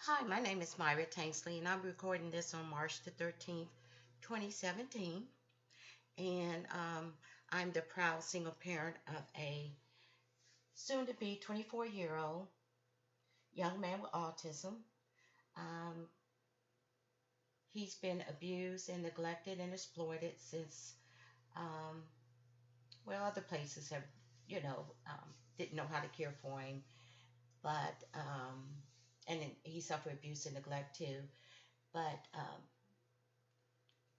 Hi, my name is Myra Tainsley, and I'm recording this on March the 13th, 2017. And I'm the proud single parent of a soon to be 24-year-old young man with autism. Um, he's been abused and neglected and exploited since, um, other places have, didn't know how to care for him, but, and then he suffered abuse and neglect too. But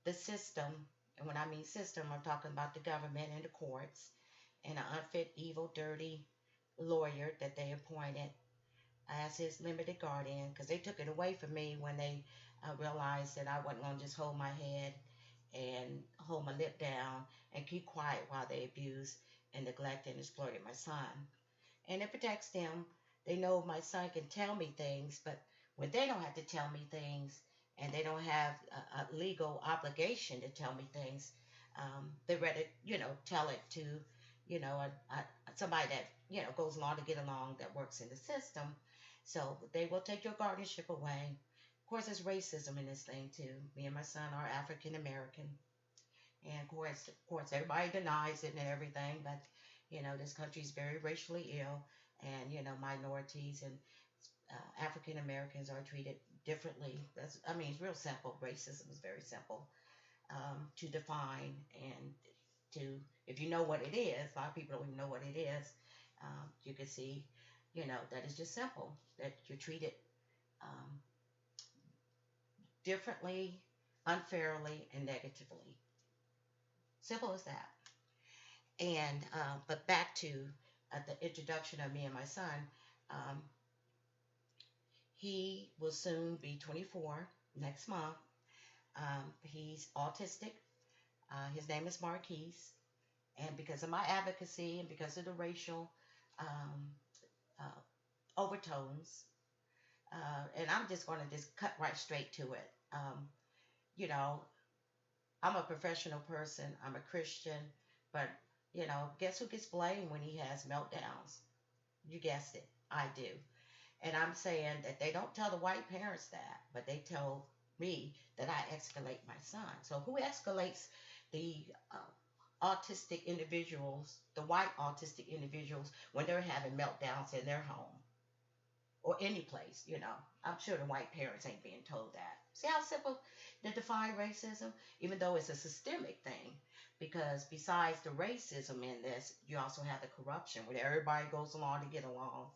the system, and when I mean system, I'm talking about the government and the courts and an unfit, evil, dirty lawyer that they appointed as his limited guardian, because they took it away from me when they realized that I wasn't going to just hold my head and hold my lip down and keep quiet while they abused and neglected and exploited my son. And it protects them. They know my son can tell me things, but when they don't have to tell me things and they don't have a legal obligation to tell me things, they rather, tell it to, somebody that, goes along to get along that works in the system. So they will take your guardianship away. Of course, there's racism in this thing too. Me and my son are African American. And of course, everybody denies it and everything, but this country is very racially ill, and minorities and African Americans are treated differently. It's real simple. Racism is very simple to define and to, if you know what it is. A lot of people don't even know what it is. You can see, that it's just simple. That you're treated um, differently, unfairly, and negatively. Simple as that. And but back to the introduction of me and my son. Um, he will soon be 24 next month. He's autistic. His name is Marquis. And because of my advocacy and because of the racial um, uh, overtones, and I'm just going to just cut right straight to it. You know, I'm a professional person. I'm a Christian, but guess who gets blamed when he has meltdowns? You guessed it, I do. And I'm saying that they don't tell the white parents that, but they tell me that I escalate my son. So who escalates the autistic individuals, the white autistic individuals, when they're having meltdowns in their home or any place? I'm sure the white parents ain't being told that. See how simple to define racism, even though it's a systemic thing, because besides the racism in this, you also have the corruption where everybody goes along to get along.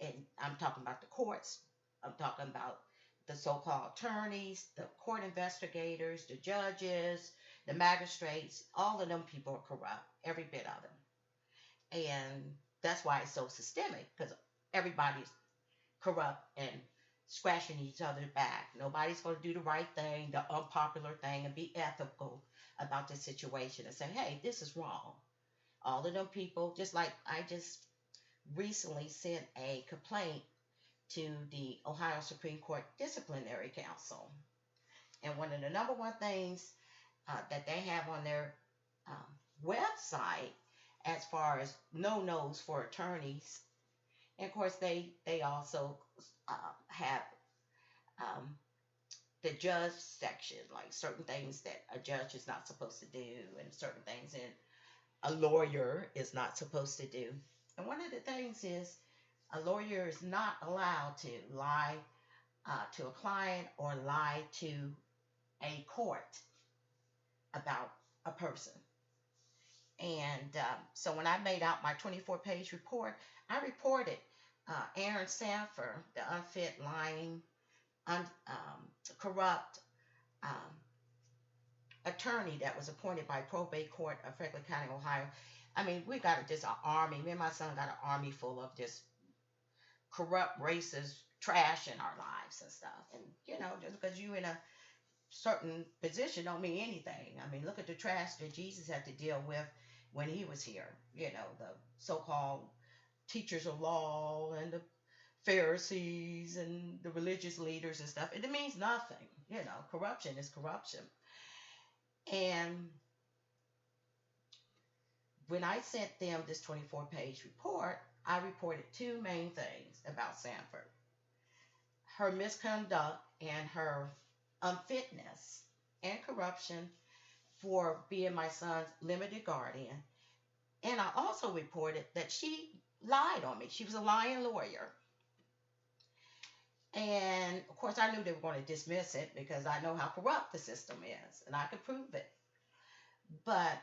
And I'm talking about the courts. I'm talking about the so-called attorneys, the court investigators, the judges, the magistrates. All of them people are corrupt, every bit of them. And that's why it's so systemic, because everybody's corrupt and scratching each other's back. Nobody's going to do the right thing, the unpopular thing, and be ethical about the situation and say, hey, this is wrong. All of them people, just like I just recently sent a complaint to the Ohio Supreme Court Disciplinary Council. And one of the number one things that they have on their website as far as no-nos for attorneys, and of course they also have um, the judge section, like certain things that a judge is not supposed to do and certain things that a lawyer is not supposed to do. And one of the things is a lawyer is not allowed to lie to a client or lie to a court about a person. And so when I made out my 24-page report, I reported Aaron Sanford, the unfit, lying, corrupt um, attorney that was appointed by probate court of Franklin County, Ohio. We got just an army. Me and my son got an army full of just corrupt, racist trash in our lives and stuff. And just because you're in a certain position don't mean anything. Look at the trash that Jesus had to deal with when he was here. The so-called teachers of law and the Pharisees and the religious leaders and stuff. It means nothing. Corruption is corruption. And when I sent them this 24-page report, I reported two main things about Sanford. her misconduct and her unfitness and corruption for being my son's limited guardian. And I also reported that she lied on me. She was a lying lawyer. And of course, I knew they were going to dismiss it because I know how corrupt the system is and I could prove it. But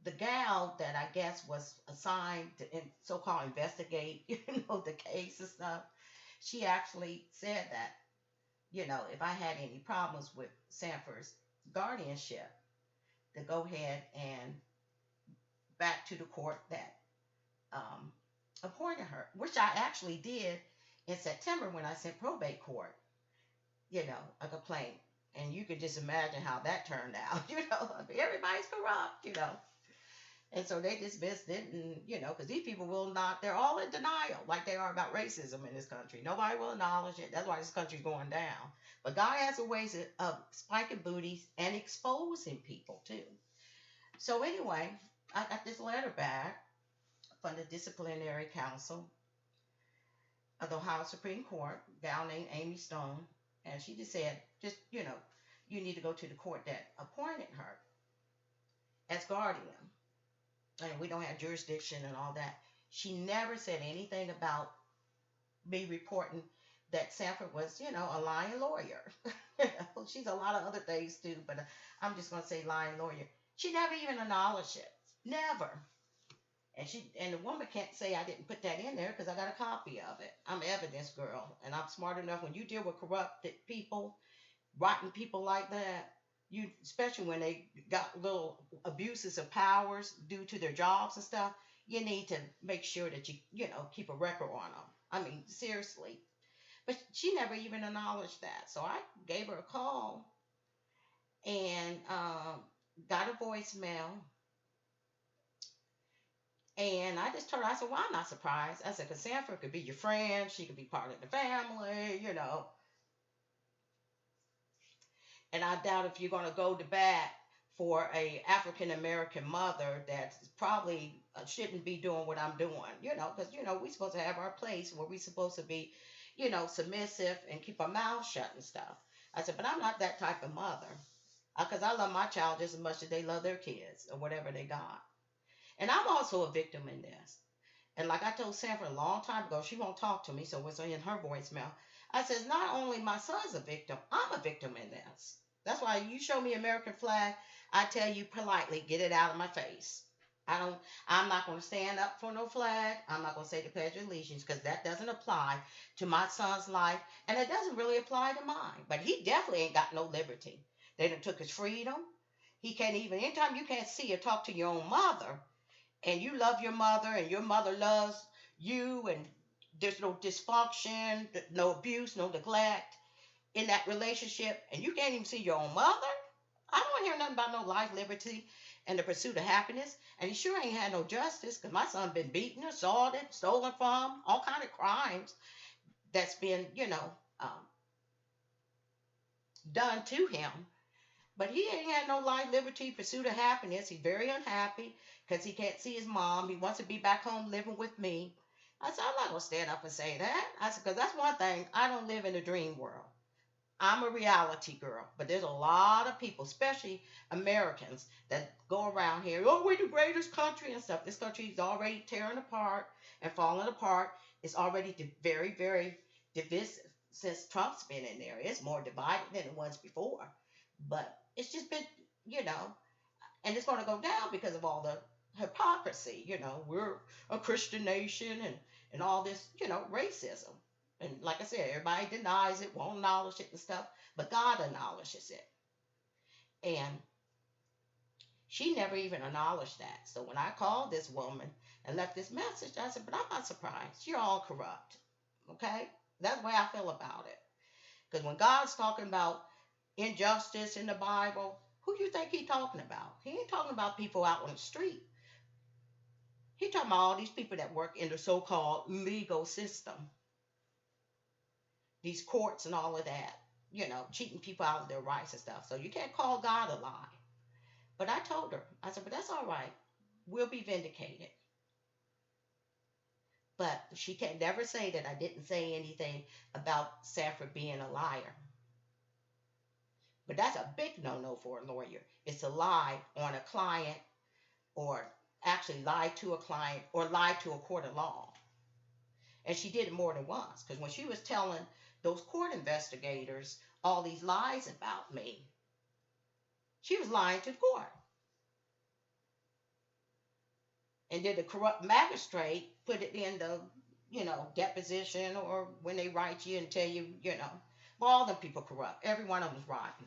the gal that I guess was assigned to so-called investigate, the case and stuff, she actually said that, if I had any problems with Sanford's guardianship, to go ahead and back to the court that appointed her, which I actually did in September when I sent probate court, a complaint. And you could just imagine how that turned out, everybody's corrupt. And so they dismissed it, and, because these people will not, they're all in denial, like they are about racism in this country. Nobody will acknowledge it. That's why this country's going down. But God has a ways of spiking booties and exposing people, too. So anyway, I got this letter back from the Disciplinary Council of the Ohio Supreme Court, a gal named Amy Stone, and she just said, you need to go to the court that appointed her as guardian. And we don't have jurisdiction and all that. She never said anything about me reporting that Sanford was, a lying lawyer. She's a lot of other things too, but I'm just going to say lying lawyer. She never even acknowledged it. Never. And the woman can't say I didn't put that in there because I got a copy of it. I'm an evidence girl, and I'm smart enough. When you deal with corrupted people, rotten people like that, especially when they got little abuses of powers due to their jobs and stuff, you need to make sure that you keep a record on them. I mean, seriously. But she never even acknowledged that. So I gave her a call and got a voicemail. And I just told her, I said, well, I'm not surprised. I said, because Sanford could be your friend. She could be part of the family, And I doubt if you're going to go to bat for a African American mother that probably shouldn't be doing what I'm doing, because, we're supposed to have our place where we're supposed to be, submissive and keep our mouth shut and stuff. I said, but I'm not that type of mother, because I love my child just as much as they love their kids or whatever they got. And I'm also a victim in this. And like I told Sanford a long time ago, she won't talk to me, so it's in her voicemail. I says, not only my son's a victim, I'm a victim in this. That's why you show me American flag, I tell you politely, get it out of my face. I'm not going to stand up for no flag. I'm not going to say the Pledge of Allegiance because that doesn't apply to my son's life. And it doesn't really apply to mine. But he definitely ain't got no liberty. They done took his freedom. He can't even, anytime you can't see or talk to your own mother, and you love your mother and your mother loves you, and there's no dysfunction, no abuse, no neglect in that relationship, and you can't even see your own mother, I don't hear nothing about no life, liberty, and the pursuit of happiness. And he sure ain't had no justice because my son been beaten, assaulted, stolen from, all kind of crimes that's been, done to him. But he ain't had no life, liberty, pursuit of happiness. He's very unhappy because he can't see his mom. He wants to be back home living with me. I said, I'm not going to stand up and say that. I said, because that's one thing. I don't live in a dream world. I'm a reality girl. But there's a lot of people, especially Americans, that go around here, oh, we're the greatest country and stuff. This country is already tearing apart and falling apart. It's already very, very divisive since Trump's been in there. It's more divided than it was before. But it's just been, and it's going to go down because of all the hypocrisy. We're a Christian nation and all this, racism. And like I said, everybody denies it, won't acknowledge it and stuff, but God acknowledges it. And she never even acknowledged that. So when I called this woman and left this message, I said, but I'm not surprised. You're all corrupt. Okay? That's the way I feel about it. Because when God's talking about injustice in the Bible, who do you think he's talking about? He ain't talking about people out on the street. He's talking about all these people that work in the so-called legal system. These courts and all of that, cheating people out of their rights and stuff. So you can't call God a lie. But I told her, I said, but that's all right. We'll be vindicated. But she can never say that I didn't say anything about Sanford being a liar. But that's a big no-no for a lawyer. It's to lie on a client, or actually lie to a client, or lie to a court of law. And she did it more than once, because when she was telling those court investigators all these lies about me, she was lying to the court. And then the corrupt magistrate put it in the, deposition, or when they write you and tell you, well, all them people corrupt. Every one of them is rotten.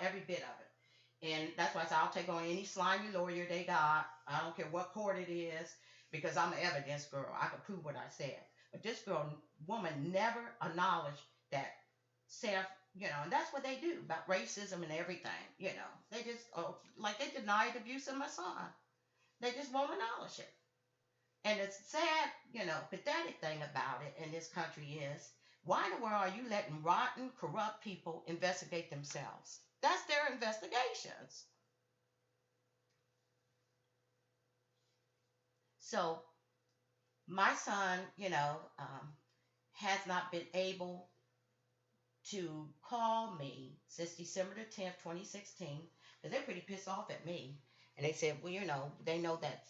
Every bit of it. And that's why I say I'll take on any slimy lawyer they got. I don't care what court it is, because I'm an evidence girl. I can prove what I said. But this woman never acknowledged that self, and that's what they do about racism and everything. They just, like they denied abuse of my son. They just won't acknowledge it. And the sad, pathetic thing about it in this country is, why in the world are you letting rotten, corrupt people investigate themselves? That's their investigations. So my son, has not been able to call me since December the 10th, 2016, because they're pretty pissed off at me. And they said, well, they know that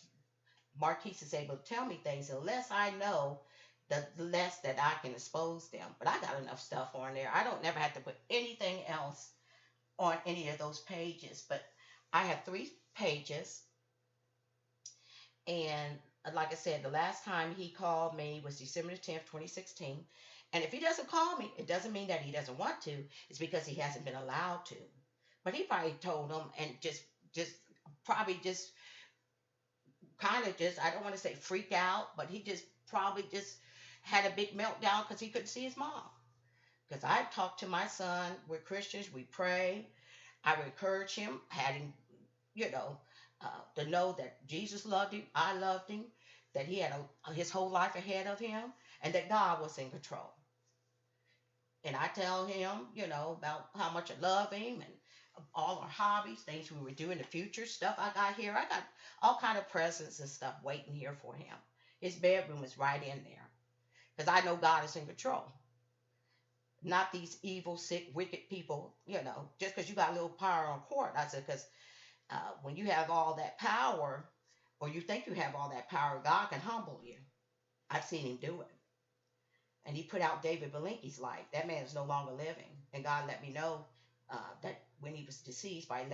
Marquis is able to tell me things. The less I know, the less that I can expose them. But I got enough stuff on there. I don't never have to put anything else on any of those pages. But I have 3 pages. And like I said, the last time he called me was December 10th, 2016. And if he doesn't call me, it doesn't mean that he doesn't want to. It's because he hasn't been allowed to. But he probably told them and probably just kind of just, I don't want to say freak out, but he just probably just had a big meltdown because he couldn't see his mom. Because I talked to my son, we're Christians, we pray. I would encourage him, had him, to know that Jesus loved him, I loved him, that he had his whole life ahead of him, and that God was in control. And I tell him, about how much I love him, and all our hobbies, things we would do in the future, stuff I got here. I got all kind of presents and stuff waiting here for him. His bedroom is right in there, because I know God is in control. Not these evil, sick, wicked people, just because you got a little power on court. I said, because when you have all that power, or you think you have all that power, God can humble you. I've seen him do it. And he put out David Belinke's life. That man is no longer living. And God let me know that when he was deceased, by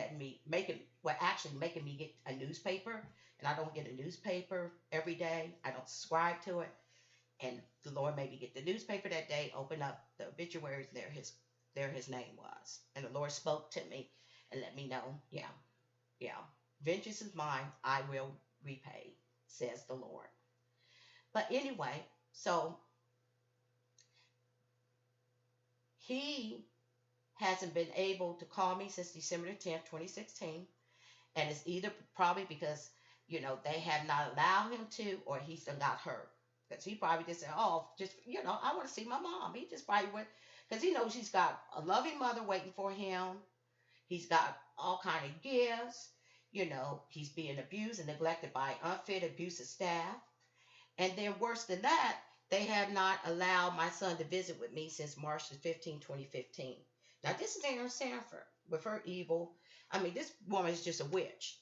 actually making me get a newspaper. And I don't get a newspaper every day. I don't subscribe to it. And the Lord made me get the newspaper that day, open up the obituaries, there his name was. And the Lord spoke to me and let me know, yeah, vengeance is mine, I will repay, says the Lord. But anyway, so he hasn't been able to call me since December 10th, 2016. And it's either probably because, they have not allowed him to, or he's got hurt. Because he probably just said, oh, just, I want to see my mom. He just probably went, because he knows he's got a loving mother waiting for him. He's got all kind of gifts. He's being abused and neglected by unfit, abusive staff. And then worse than that, they have not allowed my son to visit with me since March 15, 2015. Now, this is Aaron Sanford with her evil. This woman is just a witch.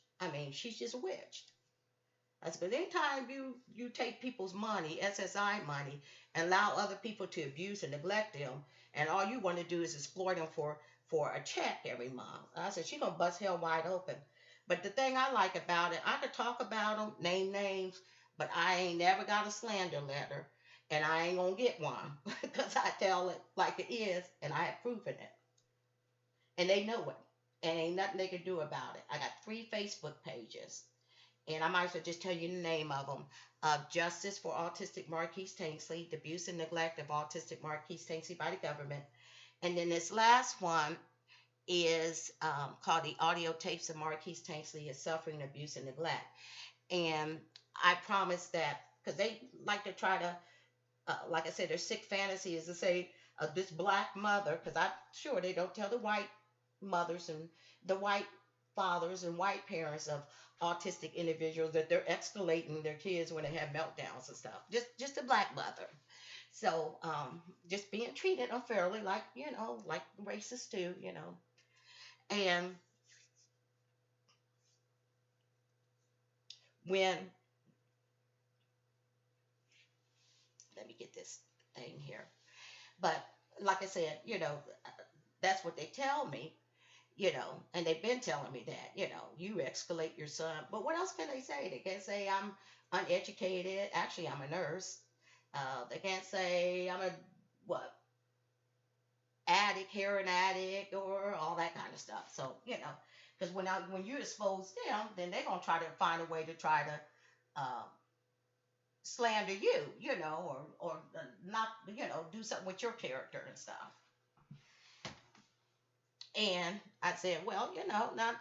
She's just a witch. That's because anytime you take people's money, SSI money, and allow other people to abuse and neglect them, and all you want to do is exploit them for a check every month. I said, she's going to bust hell wide open. But the thing I like about it, I could talk about them, name names, but I ain't never got a slander letter, and I ain't going to get one because I tell it like it is, and I have proven it. And they know it, and ain't nothing they can do about it. I got 3 Facebook pages. And I might as well just tell you the name of them. Justice for Autistic Marquis Tanksley, the Abuse and Neglect of Autistic Marquis Tanksley by the Government. And then this last one is called the Audiotapes of Marquis Tanksley, His Suffering, Abuse, and Neglect. And I promise that, because they like to try to, like I said, their sick fantasy is to say this black mother, because I'm sure they don't tell the white mothers and the white fathers and white parents of autistic individuals that they're escalating their kids when they have meltdowns and stuff. Just a black mother. So just being treated unfairly, like like racists do, And when let me get this thing here. But like I said, that's what they tell me, and they've been telling me that, you escalate your son. But what else can they say? They can't say I'm uneducated. Actually, I'm a nurse. They can't say I'm a what addict, heroin addict, or all that kind of stuff. So because when you expose them, then they're gonna try to find a way to try to slander you, or not, do something with your character and stuff. And I said, well, not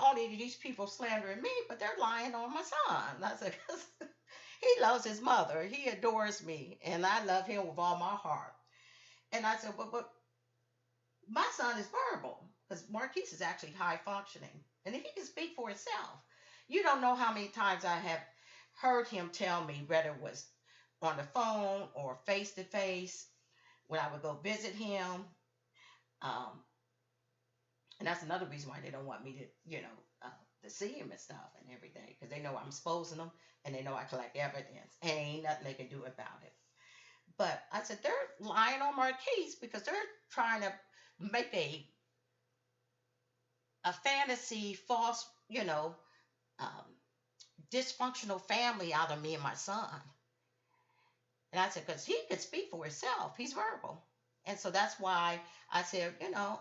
only do these people slandering me, but they're lying on my son. I said, 'cause he loves his mother, he adores me, and I love him with all my heart. And I said, well, but my son is verbal because Marquis is actually high functioning, and he can speak for himself. You don't know how many times I have heard him tell me, whether it was on the phone or face to face, when I would go visit him. Um, and that's another reason why they don't want me to, to see him and stuff and everything, because they know I'm exposing them and they know I collect evidence, and ain't nothing they can do about it. But I said they're lying on Marquise because they're trying to make a fantasy, false, um, dysfunctional family out of me and my son. And I said, because he could speak for himself. He's verbal. And so that's why I said,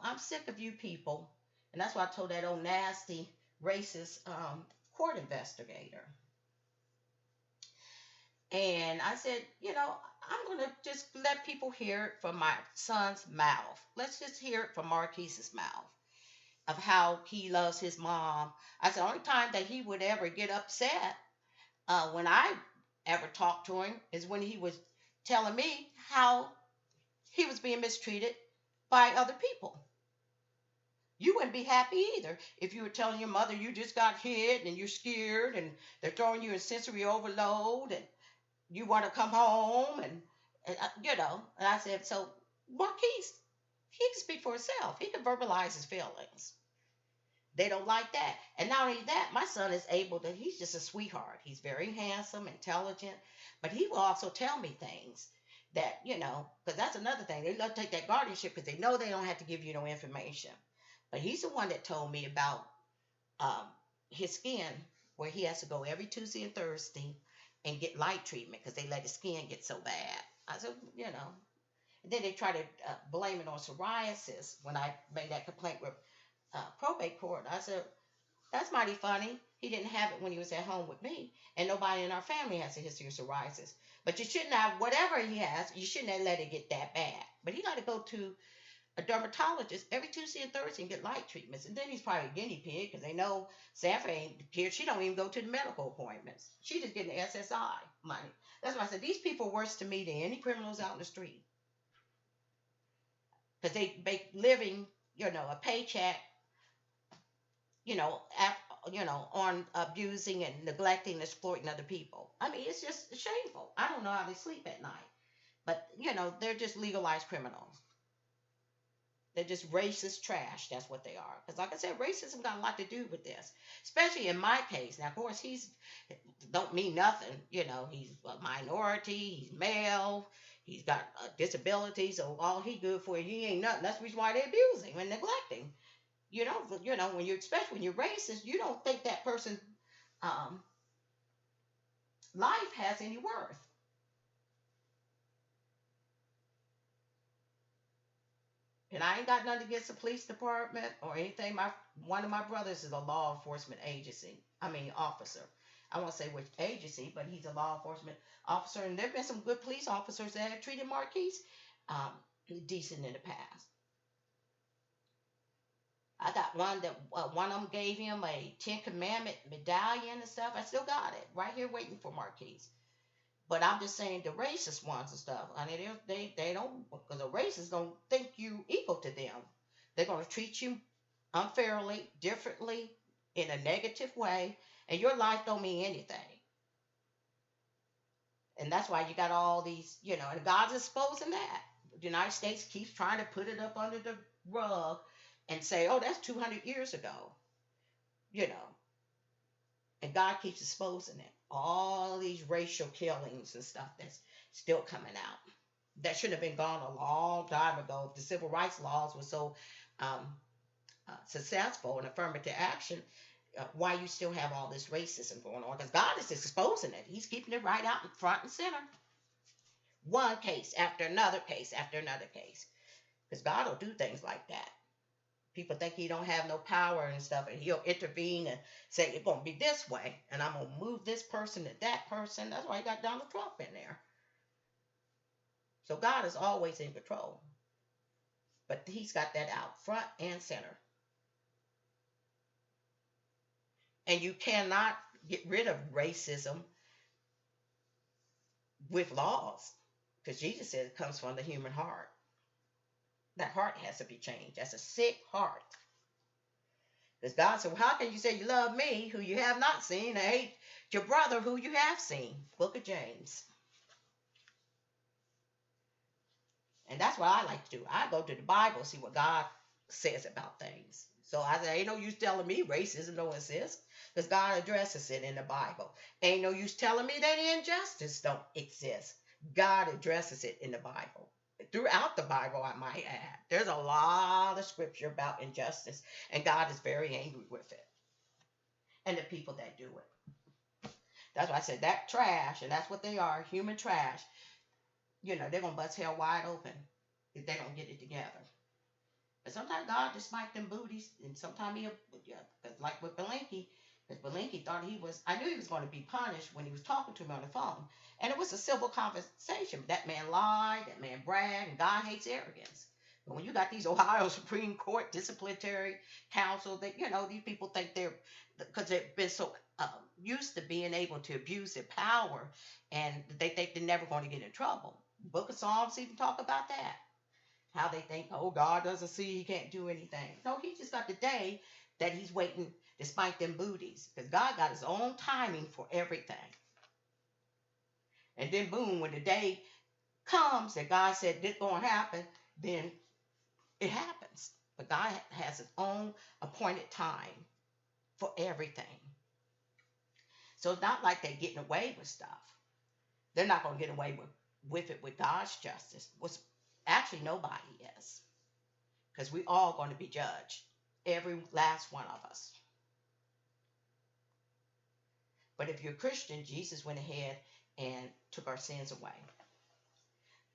I'm sick of you people. And that's why I told that old nasty, racist court investigator. And I said, I'm going to just let people hear it from my son's mouth. Let's just hear it from Marquise's mouth of how he loves his mom. I said, the only time that he would ever get upset when I ever talked to him is when he was telling me how he was being mistreated by other people. You wouldn't be happy either if you were telling your mother you just got hit and you're scared and they're throwing you in sensory overload and you want to come home and And I said, so Marquise, he can speak for himself. He can verbalize his feelings. They don't like that. And not only that, my son is able to, he's just a sweetheart. He's very handsome, intelligent, but he will also tell me things that, because that's another thing. They love to take that guardianship because they know they don't have to give you no information. But he's the one that told me about his skin, where he has to go every Tuesday and Thursday and get light treatment because they let his skin get so bad. I said, And then they try to blame it on psoriasis when I made that complaint with probate court. I said, that's mighty funny. He didn't have it when he was at home with me, and nobody in our family has a history of psoriasis. But you shouldn't have, whatever he has, you shouldn't have let it get that bad. But he got to go to a dermatologist every Tuesday and Thursday and get light treatments. And then he's probably a guinea pig because they know Sanford ain't here. She don't even go to the medical appointments. She just getting the SSI money. That's why I said these people are worse to me than any criminals out in the street. Because they make living, a paycheck, on abusing and neglecting and exploiting other people. I mean, it's just shameful. I don't know how they sleep at night. But, they're just legalized criminals. They're just racist trash. That's what they are. Because like I said, racism got a lot to do with this. Especially in my case. Now, of course, he's don't mean nothing. He's a minority. He's male. He's got disabilities. So all he good for, he ain't nothing. That's the reason why they abuse him and neglect him. Especially when you're racist, you don't think that person's life has any worth. And I ain't got nothing against the police department or anything. One of my brothers is a law enforcement officer. I won't say which agency, but he's a law enforcement officer. And there have been some good police officers that have treated Marquis decent in the past. I got one that one of them gave him a 10 Commandment medallion and stuff. I still got it right here waiting for Marquis. But I'm just saying the racist ones and stuff. I mean, they don't, because the racists don't think you equal to them. They're going to treat you unfairly, differently, in a negative way, and your life don't mean anything. And that's why you got all these, and God's exposing that. The United States keeps trying to put it up under the rug and say, oh, that's 200 years ago, you know, and God keeps exposing it. All these racial killings and stuff that's still coming out. That should have been gone a long time ago. If the civil rights laws were so um, successful in affirmative action, why you still have all this racism going on? Because God is exposing it. He's keeping it right out in front and center. One case after another case after another case. Because God will do things like that. People think he don't have no power and stuff, and he'll intervene and say it's gonna be this way, and I'm gonna move this person to that person. That's why he got Donald Trump in there. So God is always in control, but he's got that out front and center. And you cannot get rid of racism with laws, because Jesus said it comes from the human heart. That heart has to be changed. That's a sick heart. Because God said, well, how can you say you love me who you have not seen and hate your brother who you have seen? Book of James. And that's what I like to do. I go to the Bible, see what God says about things. So I say, ain't no use telling me racism don't exist, because God addresses it in the Bible. Ain't no use telling me that injustice don't exist. God addresses it in the Bible. Throughout the Bible, I might add. There's a lot of scripture about injustice, and God is very angry with it. And the people that do it. That's why I said that trash, and that's what they are, human trash. They're going to bust hell wide open if they don't get it together. But sometimes God just smite them booties, and sometimes he'll, like with Belinky, because Belinky thought I knew he was going to be punished when he was talking to me on the phone. And it was a civil conversation. That man lied, that man bragged, and God hates arrogance. But when you got these Ohio Supreme Court disciplinary council, that, these people think because they've been so used to being able to abuse their power, and they think they're never going to get in trouble. Book of Psalms even talk about that. How they think, oh, God doesn't see, he can't do anything. No, he just got the day that he's waiting to spike them booties. Because God got his own timing for everything. And then boom, when the day comes that God said this going to happen, then it happens. But God has his own appointed time for everything. So it's not like they're getting away with stuff. They're not going to get away with it with God's justice. Actually, nobody is. Because we all going to be judged. Every last one of us. But if you're a Christian, Jesus went ahead and took our sins away.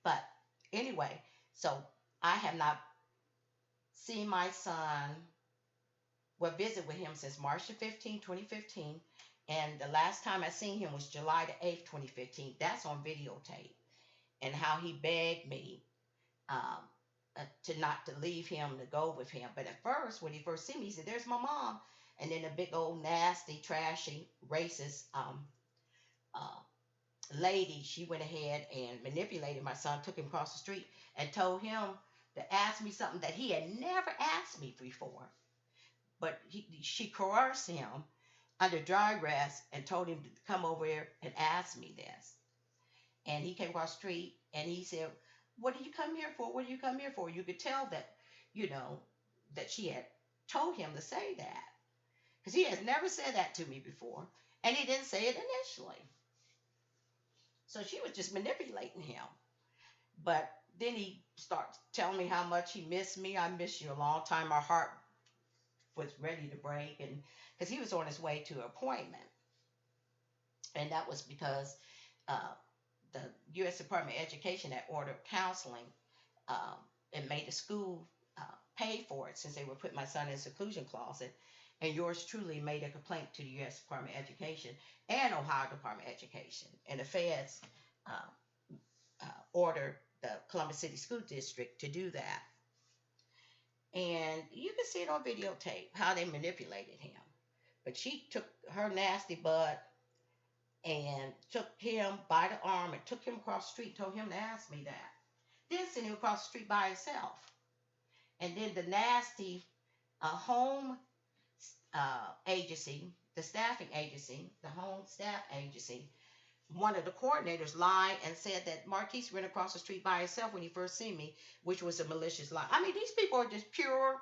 But anyway, so I have not seen my son, visit with him since March the 15th, 2015. And the last time I seen him was July the 8th, 2015. That's on videotape. And how he begged me to not to leave him, to go with him. But at first, when he first seen me, he said, there's my mom. And then a big old nasty, trashy, racist lady, she went ahead and manipulated my son, took him across the street, and told him to ask me something that he had never asked me before. But she coerced him under dry arrest and told him to come over here and ask me this. And he came across the street and he said, what did you come here for? What did you come here for? You could tell that, that she had told him to say that. Because he has never said that to me before. And he didn't say it initially. So she was just manipulating him. But then he starts telling me how much he missed me. I missed you a long time. My heart was ready to break. And because he was on his way to an appointment. And that was because the U.S. Department of Education had ordered counseling and made the school pay for it, since they were putting my son in a seclusion closet. And yours truly made a complaint to the U.S. Department of Education and Ohio Department of Education. And the feds ordered the Columbus City School District to do that. And you can see it on videotape how they manipulated him. But she took her nasty butt and took him by the arm and took him across the street, told him to ask me that. Then sent him across the street by himself. And then the nasty home agency, the staffing agency, the home staff agency, one of the coordinators lied and said that Marquis ran across the street by himself when he first seen me, which was a malicious lie. I mean, these people are just pure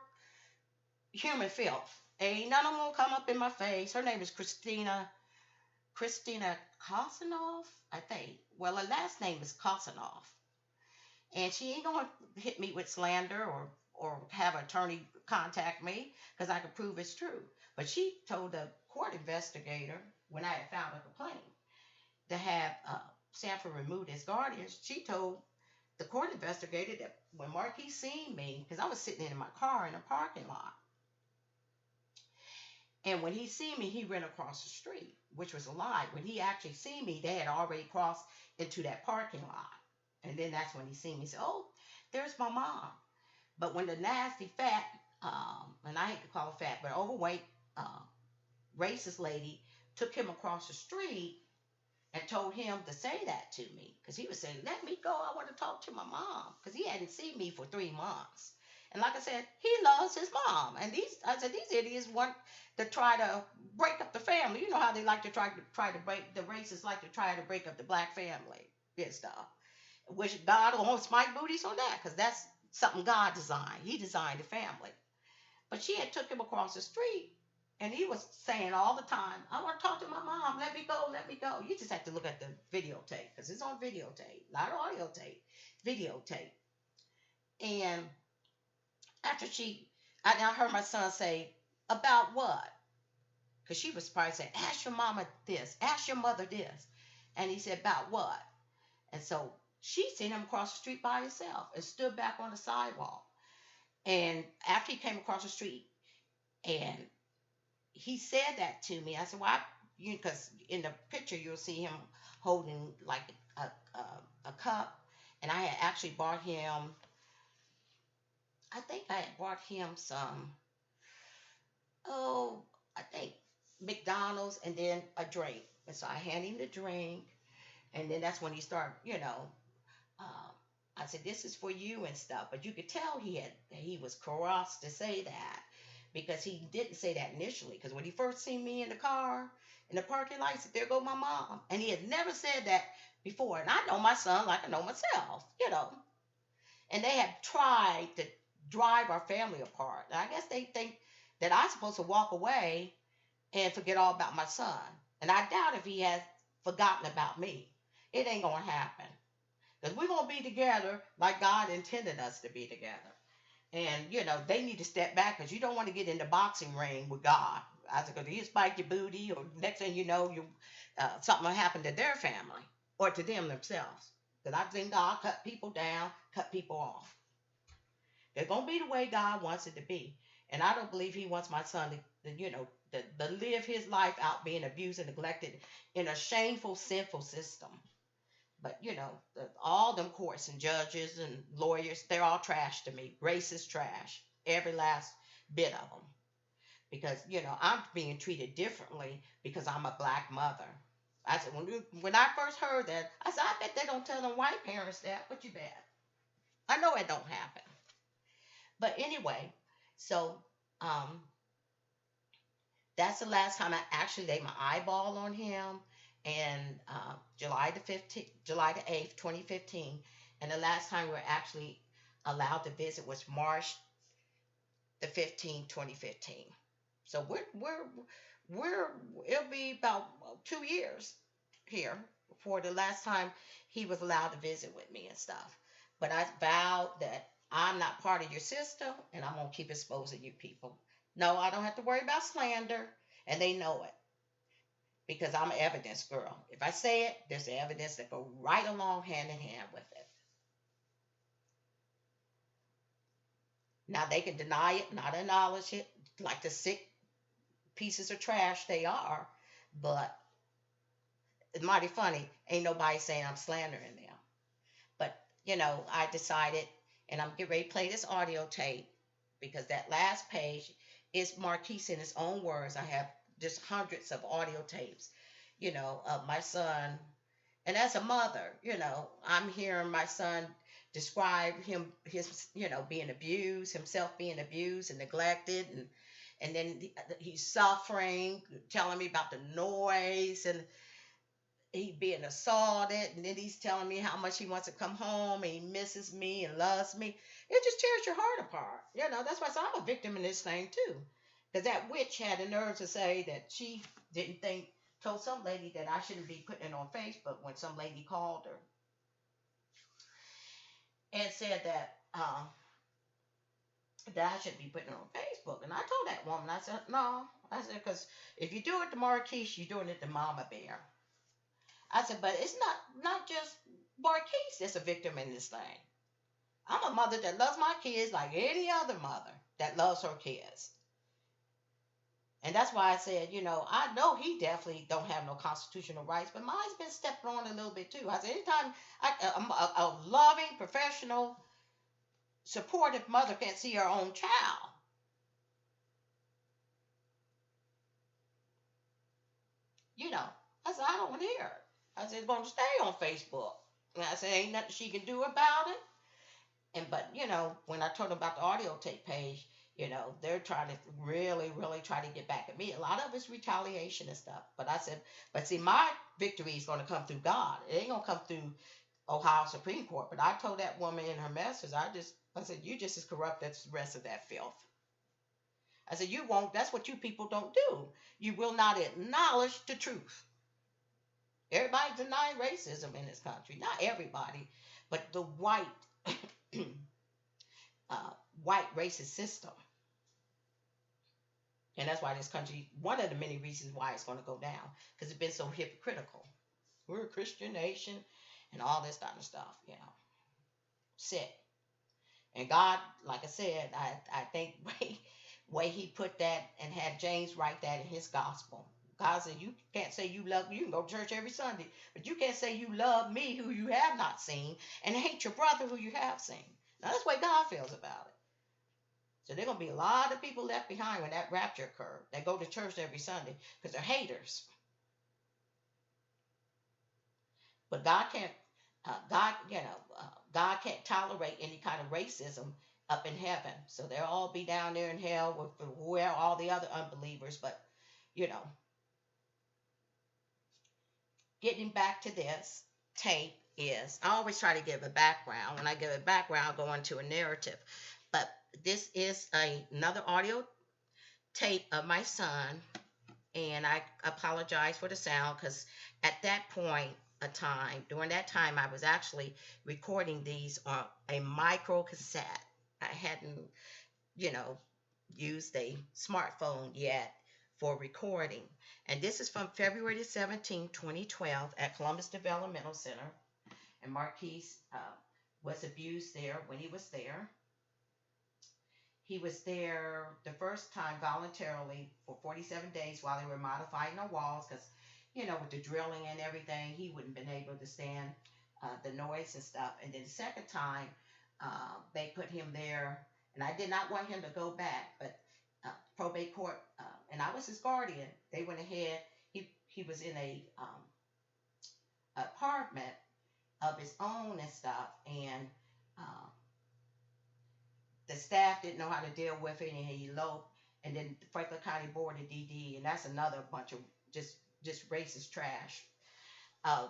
human filth. Ain't none of them gonna come up in my face. Her name is Christina Kosanoff, I think. Well, her last name is Kosanoff, and she ain't gonna hit me with slander or have an attorney contact me because I can prove it's true. But she told the court investigator when I had filed a complaint to have Sanford removed as guardians. She told the court investigator that when Marquis seen me, because I was sitting in my car in a parking lot, and when he seen me, he ran across the street, which was a lie. When he actually seen me, they had already crossed into that parking lot. And then that's when he seen me. He said, "Oh, there's my mom." But when the nasty fat, and I hate to call her fat, but overweight, racist lady took him across the street and told him to say that to me, because he was saying, "Let me go. I want to talk to my mom," because he hadn't seen me for 3 months. And like I said, he loves his mom. And these idiots want to try to break up the family. You know how they like to try to break, the racists like to try to break up the black family and stuff. Which God won't smite booties on that, because that's something God designed. He designed the family. But she had took him across the street, and he was saying all the time, "I want to talk to my mom. Let me go. Let me go." You just have to look at the videotape, because it's on videotape, not audio tape, videotape. And after I heard my son say, "About what?" Because she was probably saying, "Ask your mama this, ask your mother this." And he said, "About what?" And so she seen him across the street by himself and stood back on the sidewalk. And after he came across the street and he said that to me, I said, "Well, because in the picture you'll see him holding like a cup." And I had actually bought him, I think I had bought him some, oh, I think McDonald's and then a drink. And so I handed him the drink. And then that's when he started, um, I said, "This is for you," and stuff. But you could tell he was crossed to say that, because he didn't say that initially. Because when he first seen me in the car in the parking lot, he said, "There go my mom," and he had never said that before. And I know my son like I know myself. And they have tried to drive our family apart. And I guess they think that I'm supposed to walk away and forget all about my son. And I doubt if he has forgotten about me. It ain't gonna happen. Because we're going to be together like God intended us to be together. And, they need to step back, because you don't want to get in the boxing ring with God. I said, because he'll spike your booty, or next thing you know, something will happen to their family or to them themselves. Because I've seen God cut people down, cut people off. They're going to be the way God wants it to be. And I don't believe he wants my son to live his life out being abused and neglected in a shameful, sinful system. But all them courts and judges and lawyers, they're all trash to me. Racist trash, every last bit of them. Because I'm being treated differently because I'm a black mother. I said, when I first heard that, I said, "I bet they don't tell them white parents that." But you bet. I know it don't happen. But anyway, so um, that's the last time I actually laid my eyeball on him. And July the 15th, July the 8th, 2015. And the last time we were actually allowed to visit was March the 15th, 2015. So it'll be about 2 years here for the last time he was allowed to visit with me and stuff. But I vowed that I'm not part of your system, and I'm gonna keep exposing you people. No, I don't have to worry about slander, and they know it, because I'm an evidence girl. If I say it, there's the evidence that go right along hand in hand with it. Now they can deny it, not acknowledge it, like the sick pieces of trash they are, but it's mighty funny. Ain't nobody saying I'm slandering them. But I decided, and I'm getting ready to play this audio tape, because that last page is Marquis in his own words. I have just hundreds of audio tapes, of my son. And as a mother, I'm hearing my son describe his being abused, himself being abused and neglected, And then he's suffering, telling me about the noise and he being assaulted. And then he's telling me how much he wants to come home and he misses me and loves me. It just tears your heart apart. That's why I say I'm a victim in this thing too. Because that witch had the nerve to say that she didn't think, told some lady that I shouldn't be putting it on Facebook when some lady called her and said that I should be putting it on Facebook. And I told that woman, I said, no. I said, because if you do it to Marquis, you're doing it to Mama Bear. I said, but it's not just Marquis that's a victim in this thing. I'm a mother that loves my kids like any other mother that loves her kids. And that's why I said, I know he definitely don't have no constitutional rights, but mine's been stepped on a little bit too. I said, anytime a loving, professional, supportive mother can't see her own child, I said, I don't want to hear it. I said, it's going to stay on Facebook. And I said, ain't nothing she can do about it. But when I told them about the audio tape page, they're trying to really, really try to get back at me. A lot of it's retaliation and stuff. But I said, but see, my victory is going to come through God. It ain't going to come through Ohio Supreme Court. But I told that woman in her message, I said, you just as corrupt as the rest of that filth. I said, you won't, that's what you people don't do. You will not acknowledge the truth. Everybody's denying racism in this country. Not everybody, but the white white racist system. And that's why this country, one of the many reasons why it's going to go down, because it's been so hypocritical. We're a Christian nation and all this kind of stuff, Sick. And God, like I said, I think way he put that and had James write that in his gospel. God said, you can't say you love me. You can go to church every Sunday, but you can't say you love me who you have not seen and hate your brother who you have seen. Now, that's the way God feels about it. So there are going to be a lot of people left behind when that rapture occurs that go to church every Sunday because they're haters. But God can't, God can't tolerate any kind of racism up in heaven. So they'll all be down there in hell with where all the other unbelievers. But, getting back to this tape is, I always try to give a background. When I give a background, I'll go into a narrative. But this is another audio tape of my son, and I apologize for the sound because at that point of time, during that time, I was actually recording these on a micro cassette. I hadn't, used a smartphone yet for recording. And this is from February 17, 2012 at Columbus Developmental Center. And Marquis was abused there when he was there. He was there the first time voluntarily for 47 days while they were modifying the walls because, with the drilling and everything, he wouldn't have been able to stand the noise and stuff. And then the second time, they put him there, and I did not want him to go back, but probate court, and I was his guardian. They went ahead. He was in a apartment of his own and stuff, and the staff didn't know how to deal with it, and he eloped. And then the Franklin County Board of DD, and that's another bunch of just racist trash. Uh,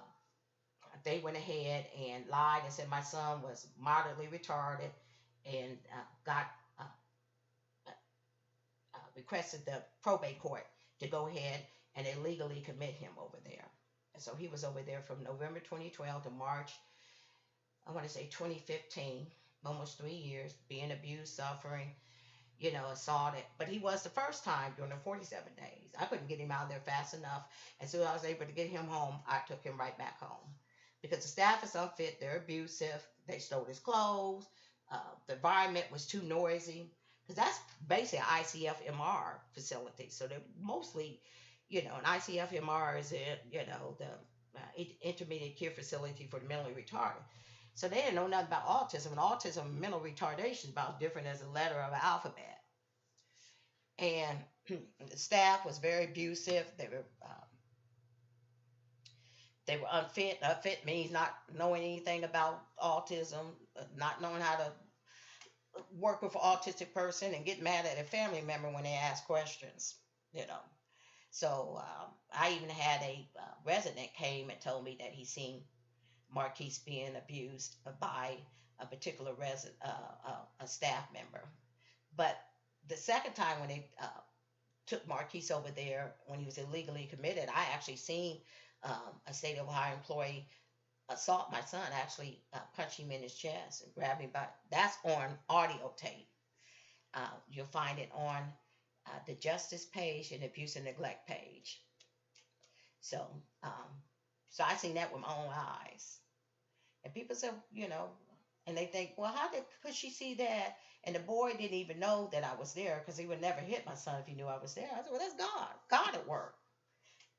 they went ahead and lied and said my son was moderately retarded, and got requested the probate court to go ahead and illegally commit him over there. And so he was over there from November 2012 to March, I want to say 2015, almost 3 years, being abused, suffering, assaulted. But he was the first time during the 47 days. I couldn't get him out of there fast enough. And so I was able to get him home. I took him right back home. Because the staff is unfit, they're abusive, they stole his clothes, the environment was too noisy. Because that's basically an ICF-MR facility. So they're mostly, an ICF-MR is, the intermediate care facility for the mentally retarded. So they didn't know nothing about autism. And autism and mental retardation is about different as a letter of an alphabet. And the staff was very abusive. They were unfit. Unfit means not knowing anything about autism, not knowing how to work with an autistic person and get mad at a family member when they ask questions, you know. So I even had a resident came and told me that he seen Marquis being abused by a particular a staff member. But the second time when they took Marquis over there when he was illegally committed, I actually seen a state of Ohio employee assault my son, actually punch him in his chest and grab him by. That's on audio tape. You'll find it on the justice page and abuse and neglect page. So, um, so I seen that with my own eyes. And people say, and they think, well, could she see that? And the boy didn't even know that I was there because he would never hit my son if he knew I was there. I said, well, that's God. God at work.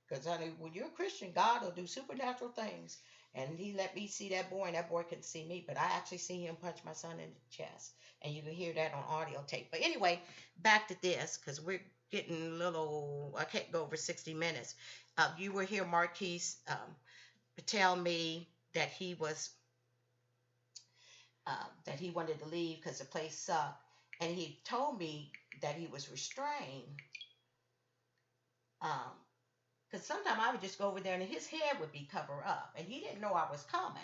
Because when you're a Christian, God will do supernatural things. And he let me see that boy, and that boy couldn't see me. But I actually see him punch my son in the chest. And you can hear that on audio tape. But anyway, back to this, because we're getting a little, I can't go over 60 minutes. You will hear Marquis tell me that he was, that he wanted to leave because the place sucked. And he told me that he was restrained. Because sometimes I would just go over there and his head would be covered up. And he didn't know I was coming.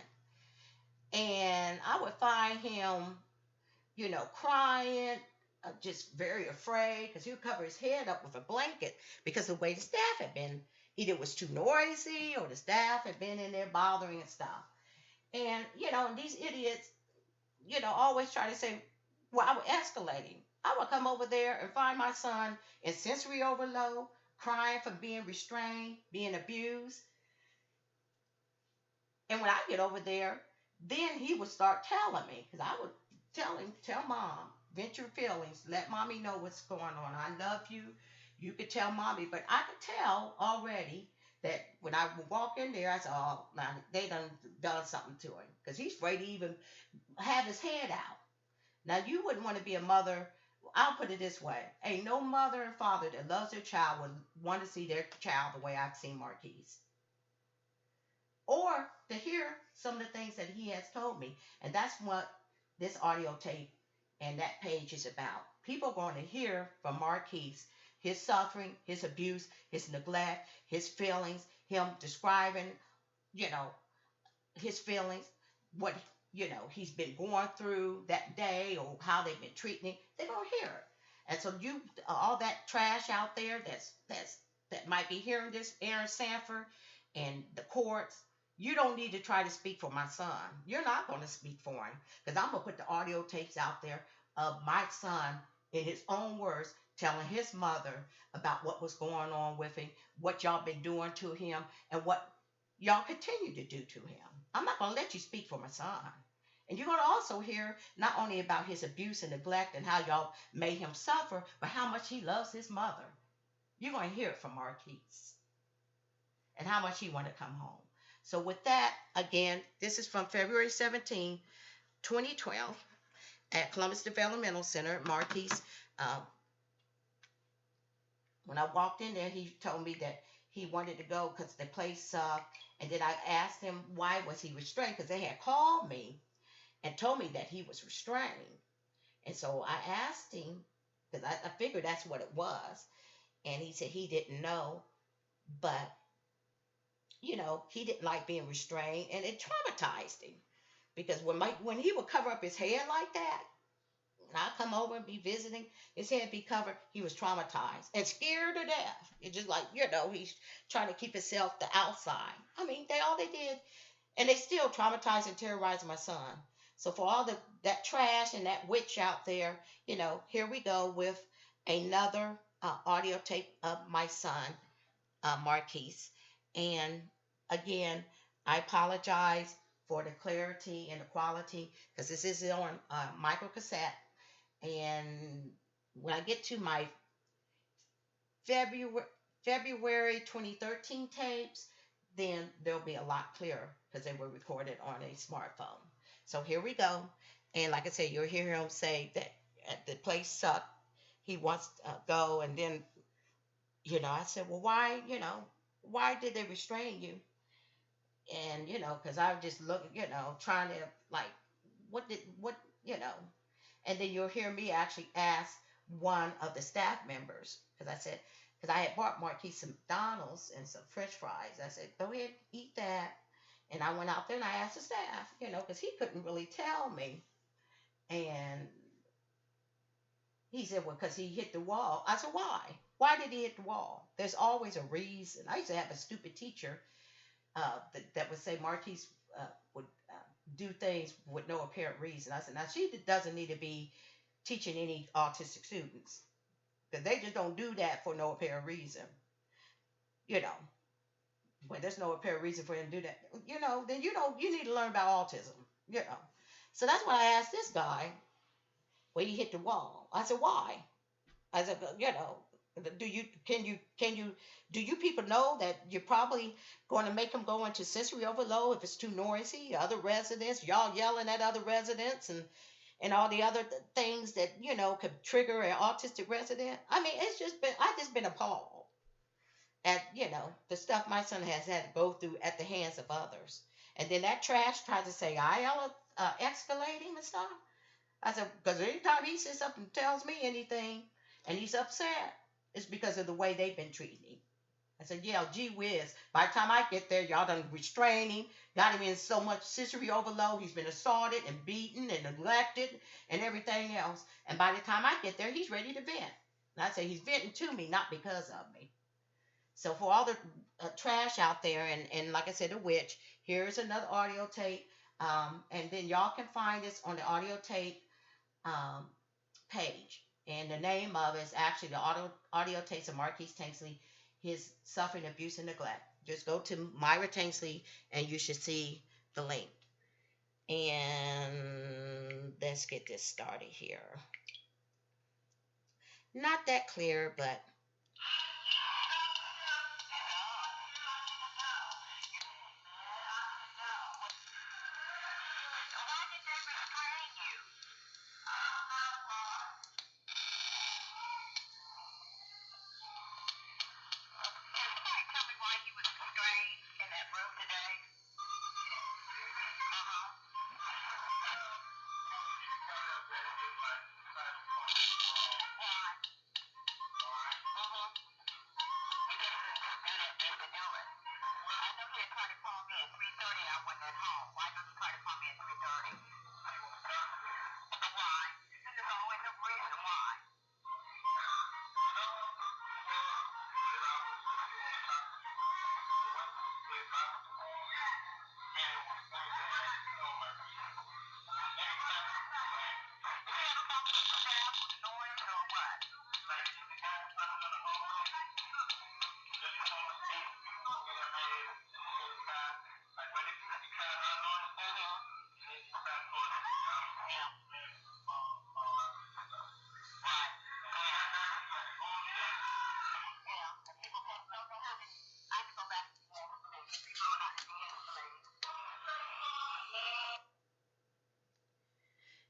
And I would find him, crying, just very afraid. Because he would cover his head up with a blanket. Because the way the staff had been, either it was too noisy or the staff had been in there bothering and stuff. And, these idiots, always try to say, well, I would escalate him. I would come over there and find my son in sensory overload, crying from being restrained, being abused. And when I get over there, then he would start telling me, because I would tell mom, vent your feelings, let mommy know what's going on. I love you. You could tell mommy, but I could tell already that when I would walk in there, I said, oh, now they done something to him, because he's afraid to even have his head out. Now, you wouldn't want to be a mother. I'll put it this way. Ain't no mother and father that loves their child would want to see their child the way I've seen Marquis. Or to hear some of the things that he has told me. And that's what this audio tape and that page is about. People are going to hear from Marquis his suffering, his abuse, his neglect, his feelings, him describing, his feelings, what he's been going through that day or how they've been treating him. They're gonna hear it. And so all that trash out there that might be hearing this, Aaron Sanford and the courts, you don't need to try to speak for my son. You're not going to speak for him, because I'm going to put the audio tapes out there of my son in his own words telling his mother about what was going on with him, what y'all been doing to him, and what y'all continue to do to him. I'm not going to let you speak for my son. And you're going to also hear not only about his abuse and neglect and how y'all made him suffer, but how much he loves his mother. You're going to hear it from Marquis and how much he wanted to come home. So with that, again, this is from February 17, 2012 at Columbus Developmental Center. Marquis, when I walked in there, he told me that he wanted to go because the place sucked. And then I asked him why was he restrained, because they had called me and told me that he was restrained. And so I asked him, because I figured that's what it was. And he said he didn't know, but, he didn't like being restrained, and it traumatized him. Because when he would cover up his head like that, and I come over and be visiting, his head be covered, he was traumatized and scared to death. It's just like, he's trying to keep himself the outside. I mean, all they did, and they still traumatized and terrorized my son. So for all that trash and that witch out there, here we go with another audio tape of my son, Marquis. And again, I apologize for the clarity and the quality, because this is on micro cassette. And when I get to my February 2013 tapes, then they'll be a lot clearer, because they were recorded on a smartphone. So here we go. And like I said, you'll hear him say that the place sucked. He wants to go. And then, I said, well, why did they restrain you? And, because I was just looking, trying to, like, what, And then you'll hear me actually ask one of the staff members, because I said, because I had bought Marquis some McDonald's and some French fries. I said, go ahead, eat that. And I went out there and I asked the staff, because he couldn't really tell me. And he said, well, because he hit the wall. I said, why? Why did he hit the wall? There's always a reason. I used to have a stupid teacher that would say Marquis would do things with no apparent reason. I said, now she doesn't need to be teaching any autistic students, because they just don't do that for no apparent reason. You know, when there's no apparent reason for them to do that, then you need to learn about autism. You know, so that's why I asked this guy when he hit the wall. I said, why? I said, do you people know that you're probably going to make them go into sensory overload if it's too noisy? Other residents, y'all yelling at other residents, and all the other things that could trigger an autistic resident. I mean, I've just been appalled at the stuff my son has had to go through at the hands of others. And then that trash tried to say I escalate him and stuff. I said, because anytime he sits up and tells me anything and he's upset, it's because of the way they've been treating him. I said, yeah, gee whiz. By the time I get there, y'all done restrained him, got him in so much sensory overload. He's been assaulted and beaten and neglected and everything else. And by the time I get there, he's ready to vent. And I say, he's venting to me, not because of me. So for all the trash out there, and like I said, the witch, here's another audio tape. And then y'all can find this on the audio tape page. And the name of it is actually the audio tapes of Marquis Tanksley, his suffering, abuse, and neglect. Just go to Myra Tanksley and you should see the link. And let's get this started here. Not that clear, but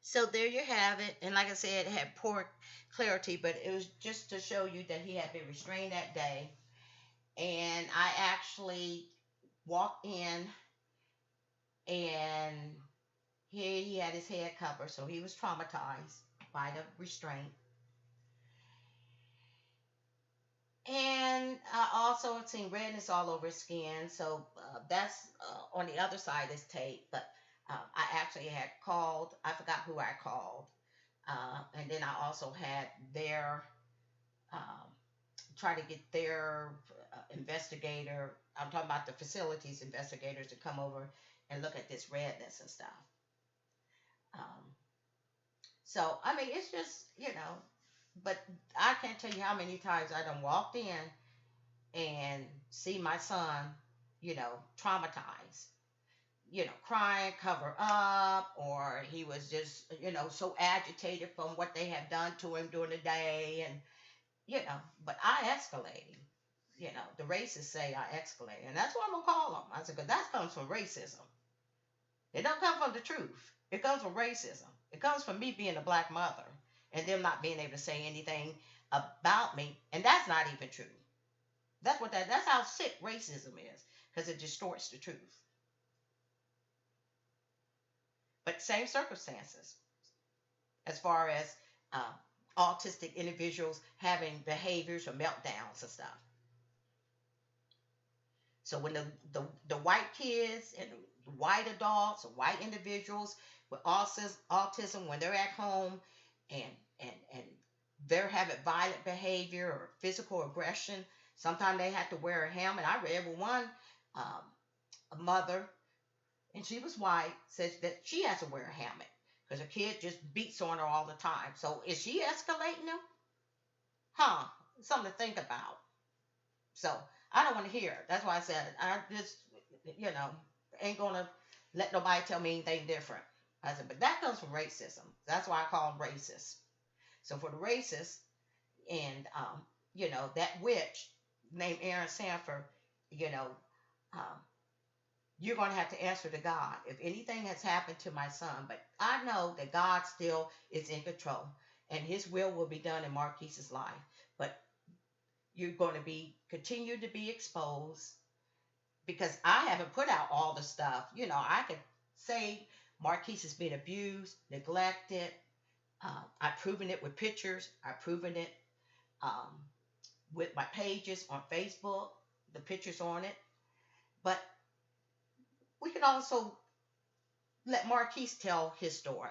so there you have it. And like I said, it had poor clarity, but it was just to show you that he had been restrained that day. And I actually walked in, and here he had his head covered, so he was traumatized by the restraint. And I also have seen redness all over his skin, so that's on the other side of this tape. But I actually had called, I forgot who I called. And then I also had their, um, try to get their investigator, I'm talking about the facilities investigators, to come over and look at this redness and stuff. Um, so, I mean, it's just, but I can't tell you how many times I done walked in and see my son, traumatized, crying, cover up, or he was just, so agitated from what they had done to him during the day. And, but I escalated. The racists say I escalate. And that's what I'm going to call them. I said, because that comes from racism. It don't come from the truth. It comes from racism. It comes from me being a black mother and them not being able to say anything about me. And that's not even true. That's how sick racism is, because it distorts the truth. But same circumstances. as far as uh, autistic individuals having behaviors or meltdowns and stuff. So when the white kids and white adults or white individuals with autism, when they're at home and and they're having violent behavior or physical aggression, sometimes they have to wear a helmet. I read with one um, a mother, and she was white, says that she has to wear a helmet because her kid just beats on her all the time. So is she escalating them? Huh? Something to think about. So I don't want to hear it. That's why I said I just, you know, ain't gonna let nobody tell me anything different. I said, but that comes from racism. That's why I call them racist. So for the racists, and that witch named Aaron Sanford, you know, um, you're going to have to answer to God if anything has happened to my son. But I know that God still is in control, and His will be done in Marquis's life. But you're going to be continue to be exposed because I haven't put out all the stuff. I could say Marquis has been abused, neglected. I've proven it with pictures. I've proven it um, with my pages on Facebook, the pictures on it. But we can also let Marquis tell his story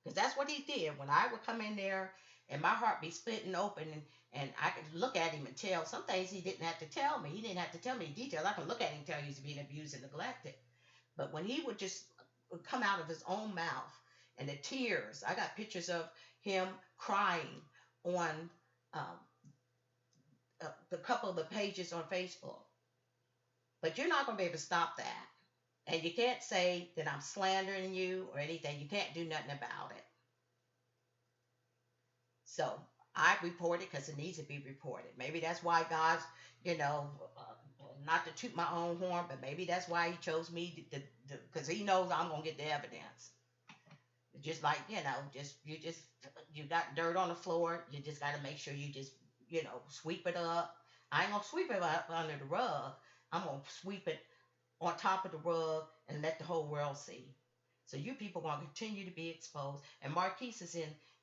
because that's what he did. When I would come in there and my heart be splitting open and I could look at him and tell some things he didn't have to tell me. He didn't have to tell me details. I can look at him and tell he's being abused and neglected. But when he would just come out of his own mouth and the tears, I got pictures of him crying on um, the couple of the pages on Facebook. But you're not going to be able to stop that. And you can't say that I'm slandering you or anything. You can't do nothing about it. So I report it because it needs to be reported. Maybe that's why God's, not to toot my own horn, but maybe that's why He chose me because He knows I'm gonna get the evidence. Just like you got dirt on the floor, you just got to make sure you just sweep it up. I ain't gonna sweep it up under the rug. I'm gonna sweep it on top of the rug and let the whole world see. So you people are gonna continue to be exposed. And Marquis is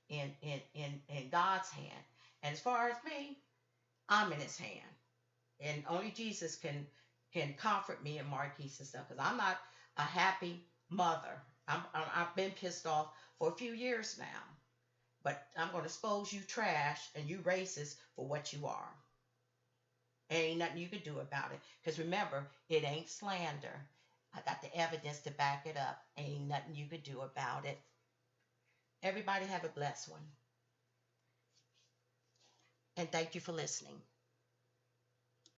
in God's hand. And as far as me, I'm in His hand. And only Jesus can comfort me and Marquis and stuff. Because I'm not a happy mother. I've been pissed off for a few years now. But I'm gonna expose you trash and you racist for what you are. Ain't nothing you can do about it. Because remember, it ain't slander. I got the evidence to back it up. Ain't nothing you can do about it. Everybody have a blessed one. And thank you for listening.